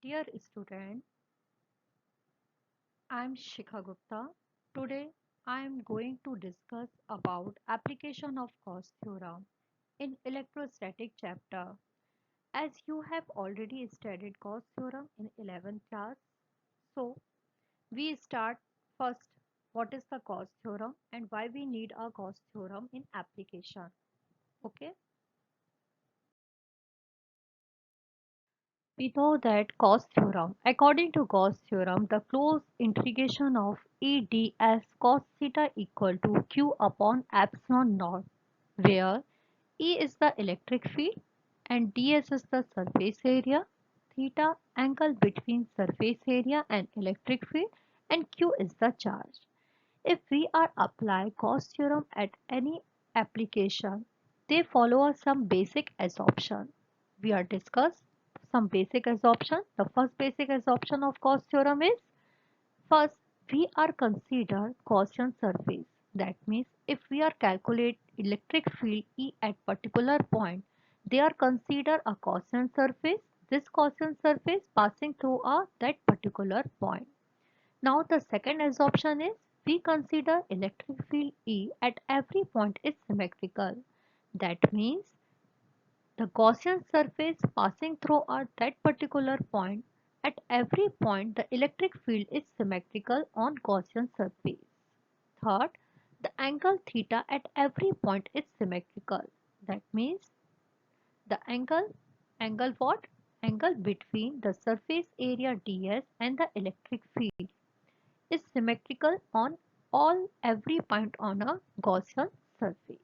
Dear student, I am Shikha Gupta. Today I am going to discuss about application of Gauss theorem in electrostatic chapter. As you have already studied Gauss theorem in 11th class, so we start first what is the Gauss theorem and why we need a Gauss theorem in application. Okay? We know that Gauss theorem. According to Gauss theorem, the closed integration of E ds cos theta equal to q upon epsilon naught, where E is the electric field and ds is the surface area, theta angle between surface area and electric field, and q is the charge. If we are apply Gauss theorem at any application, they follow some basic assumption. We are discuss some basic assumption. The first basic assumption of Gauss theorem is first we are consider Gaussian surface. That means if we are calculate electric field E at particular point, they are consider a Gaussian surface. This Gaussian surface passing through a that particular point. Now the second assumption is we consider electric field E at every point is symmetrical. That means the Gaussian surface passing through at that particular point, at every point the electric field is symmetrical on Gaussian surface. Third, the angle theta at every point is symmetrical. That means the angle what? Angle between the surface area ds and the electric field is symmetrical on all every point on a Gaussian surface.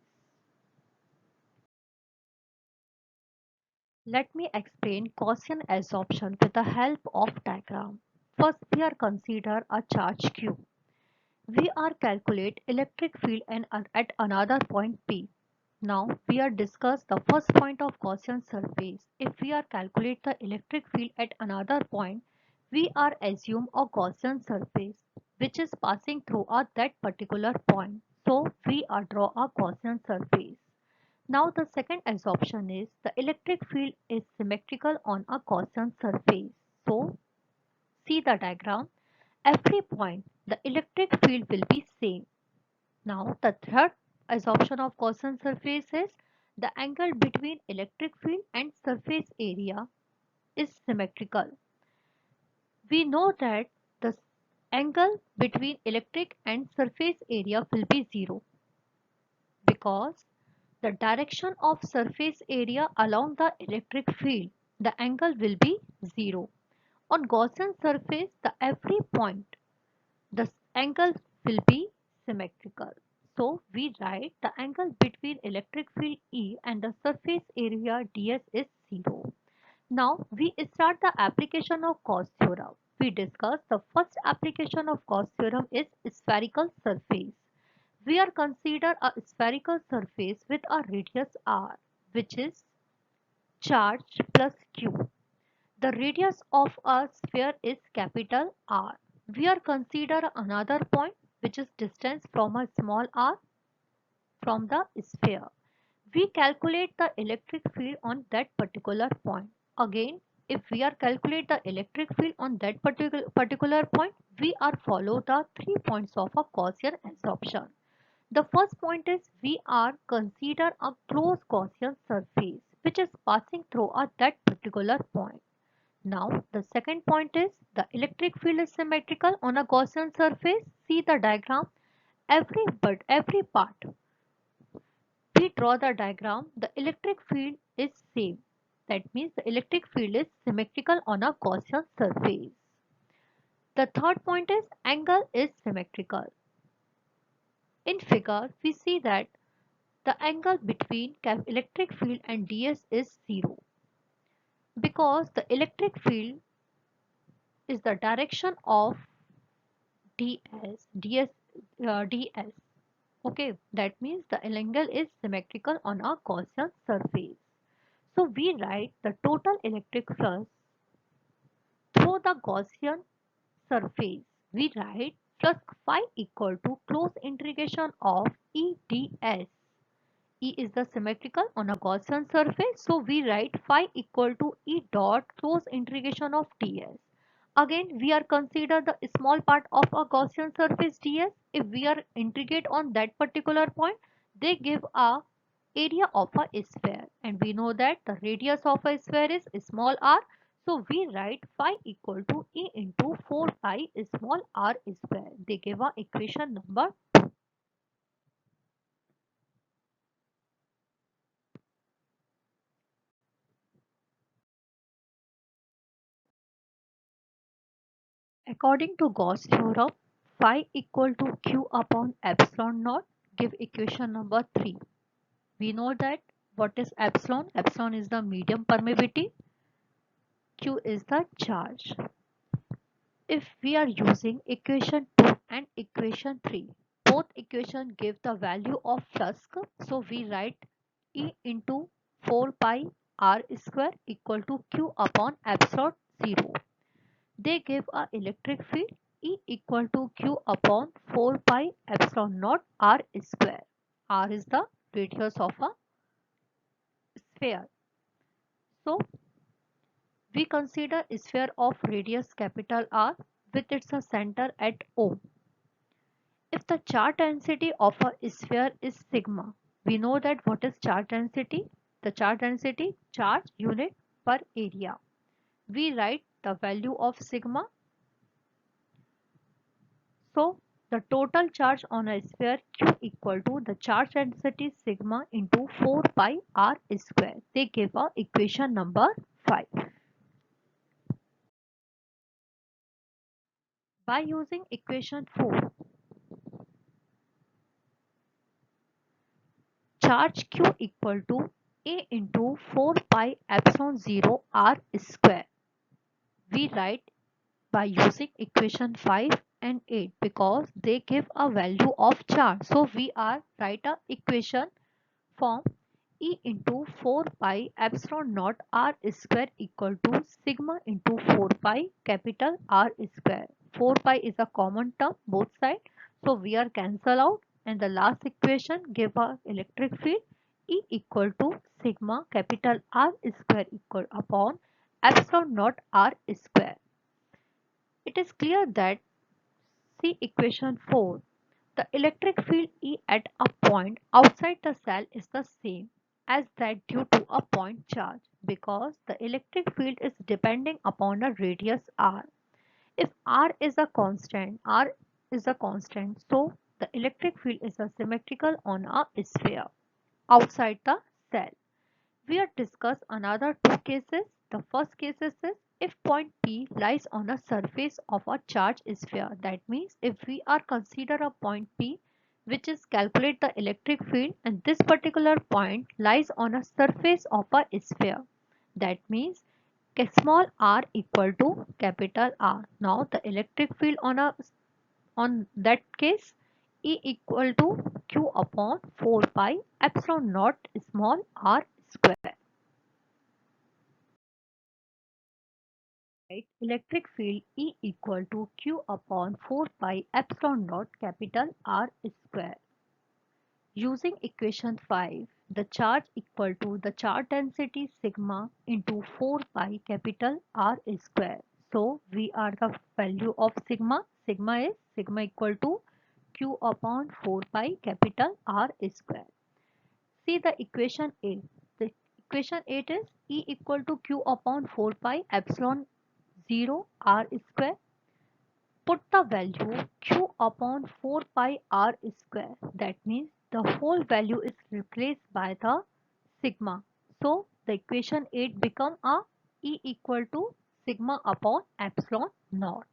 Let me explain Gaussian absorption with the help of diagram. First, we are consider a charge q. We are calculate electric field and at another point P. Now we are discuss the first point of Gaussian surface. If we are calculate the electric field at another point, we are assume a Gaussian surface which is passing through that particular point. So we are draw a Gaussian surface. Now the second assumption is the electric field is symmetrical on a Gaussian surface. So see the diagram. Every point the electric field will be same. Now the third assumption of Gaussian surface is the angle between electric field and surface area is symmetrical. We know that the angle between electric and surface area will be zero because the direction of surface area along the electric field, the angle will be zero. On Gaussian surface, the every point, the angle will be symmetrical. So we write the angle between electric field E and the surface area ds is 0. Now we start the application of Gauss theorem. We discuss the first application of Gauss theorem is spherical surface. We are consider a spherical surface with a radius r, which is charge plus q. The radius of a sphere is capital R. We are consider another point which is distance from a small r from the sphere. We calculate the electric field on that particular point. Again, if we are calculate the electric field on that particular point, we are follow the 3 points of a Gaussian absorption. The first point is we are consider a closed Gaussian surface which is passing through at that particular point. Now the second point is the electric field is symmetrical on a Gaussian surface. See the diagram. Every part we draw the diagram. The electric field is same. That means the electric field is symmetrical on a Gaussian surface. The third point is angle is symmetrical. In figure we see that the angle between electric field and ds is 0 because the electric field is the direction of ds. Okay, that means the angle is symmetrical on a Gaussian surface. So we write the total electric flux through the Gaussian surface. We write flux phi equal to closed integration of E ds E is the symmetrical on a Gaussian surface. So we write phi equal to E dot close integration of ds. Again, we are consider the small part of a Gaussian surface ds. If we are integrate on that particular point, they give a area of a sphere. And we know that the radius of a sphere is small r. So we write phi equal to E into 4 pi small r square. They give a equation number. According to Gauss theorem, phi equal to q upon epsilon naught give equation number 3. We know that what is epsilon? Epsilon is the medium permeability, q is the charge. If we are using equation 2 and equation 3, both equation give the value of flux. So we write E into 4 pi r square equal to q upon epsilon 0. They give a electric field E equal to q upon 4 pi epsilon naught r square. R is the radius of a sphere. So we consider a sphere of radius capital R with its center at O. If the charge density of a sphere is sigma, we know that what is charge density? The charge density, charge unit per area. We write the value of sigma. So the total charge on a sphere Q equal to the charge density sigma into 4 pi r square. They give a equation number 5. By using equation 4, charge Q equal to A into 4 pi epsilon 0 r square. We write by using equation 5 and 8 because they give a value of charge. So we are write a equation form E into 4 pi epsilon naught r square equal to sigma into 4 pi capital R square. 4 pi is a common term both sides. So we are cancel out and the last equation give a electric field E equal to sigma capital R square equal upon epsilon naught R square. It is clear that see equation 4. The electric field E at a point outside the cell is the same as that due to a point charge because the electric field is depending upon a radius r. If r is a constant, so the electric field is a symmetrical on a sphere outside the cell. We have discussed another two cases. The first case is if point P lies on a surface of a charged sphere. That means if we are consider a point P which is calculate the electric field and this particular point lies on a surface of a sphere. That means small r equal to capital R. Now the electric field on that case E equal to Q upon 4 pi epsilon naught small r square. Right? Electric field E equal to Q upon 4 pi epsilon naught capital R square. Using equation 5, the charge equal to the charge density sigma into 4 pi capital R square. So we are the value of sigma. Sigma equal to Q upon 4 pi capital R square. See the equation 8. The equation 8 is E equal to Q upon 4 pi epsilon 0 r square. Put the value Q upon 4 pi r square. That means the whole value is replaced by the sigma. So the equation 8 become a E equal to sigma upon epsilon naught.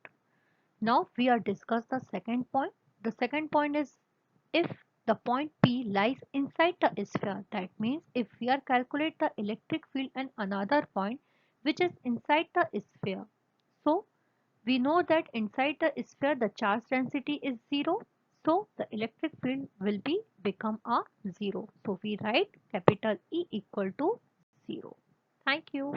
Now we are discuss the second point. The second point is if the point P lies inside the sphere. That means if we are calculate the electric field and another point which is inside the sphere. So we know that inside the sphere the charge density is 0. So the electric field will be become a 0. So we write capital E equal to 0. Thank you.